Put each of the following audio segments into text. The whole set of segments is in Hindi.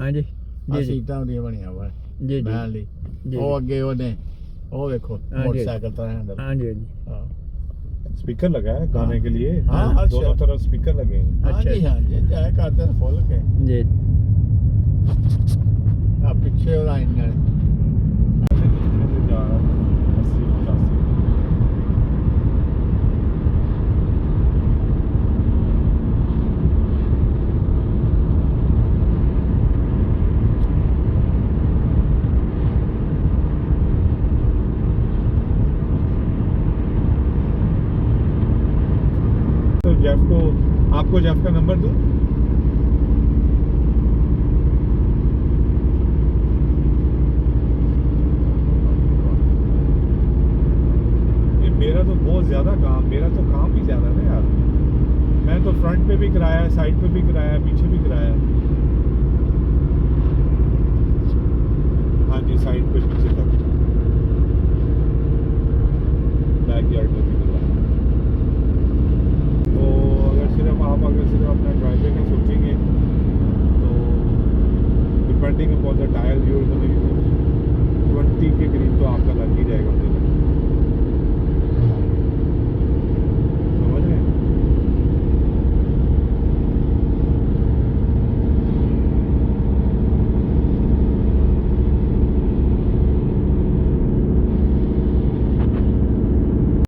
ਹਾਂਜੀ ਆ ਜੀ ਸੀਟਾਂ ਉਹਦੀਆਂ ਬਣੀਆਂ ਵਾ ਜੀ ਬਹਿਣ ਲਈ ਜੀ ਉਹ ਅੱਗੇ ਉਹਨੇ ਉਹ ਵੇਖੋ मोटरसाइकिल तरह अंदर ਹਾਂਜੀ ਹਾਂਜੀ हाँ स्पीकर लगा है गाने के लिए हाँ, अच्छा। दोनों तरफ स्पीकर लगे हैं हाँ अच्छा। जी हाँ जी चाहे करते हैं फुल के जी आप पीछे और आएंगे जा रहा था 80-85 तो जेफ को आपको जेफ का नंबर दूं ये मेरा तो बहुत ज्यादा काम मेरा तो काम भी ज्यादा ना यार मैं तो फ्रंट पे भी कराया है साइड पे भी कराया है पीछे भी कराया है हाँ जी साइड पे पीछे तक बैक यार्ड में भी कराया तो अगर सिर्फ अपना ड्राइवर का सोचेंगे तो depending upon the tyre your 20 के करीब तो आपका लग ही जाएगा मुझे लगता है समझ रहे हैं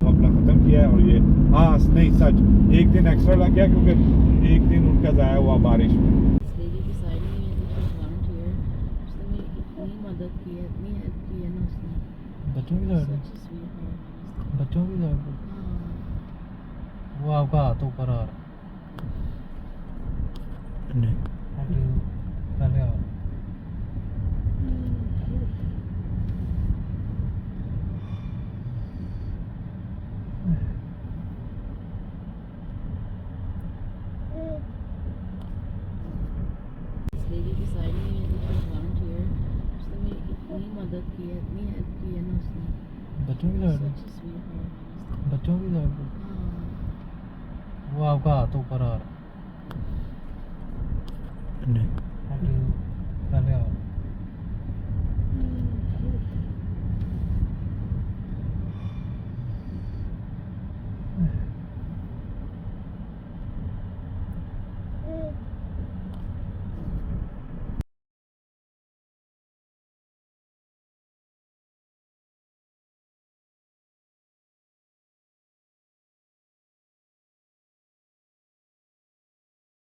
अपना खत्म किया है और ये हाँ नहीं सच एक दिन एक्स्ट्रा लग गया क्योंकि एक दिन उनका जाया हुआ बारिश में lady beside me is a volunteer. उसने मेरी इतनी मदद की है इतनी हेल्प की है ना उसने बच्चों की साइड Such a sweetheart. बच्चों की साइड हाँ वो आपका हाथ ऊपर आ रहा नहीं पहले आ This lady beside me is a volunteer. उसने मेरी इतनी मदद की है इतनी हेल्प की है ना उसने बच्चों की साइड Such a sweetheart. बच्चों की साइड हाँ वो आपका हाथ ऊपर आ रहा नहीं पहले आ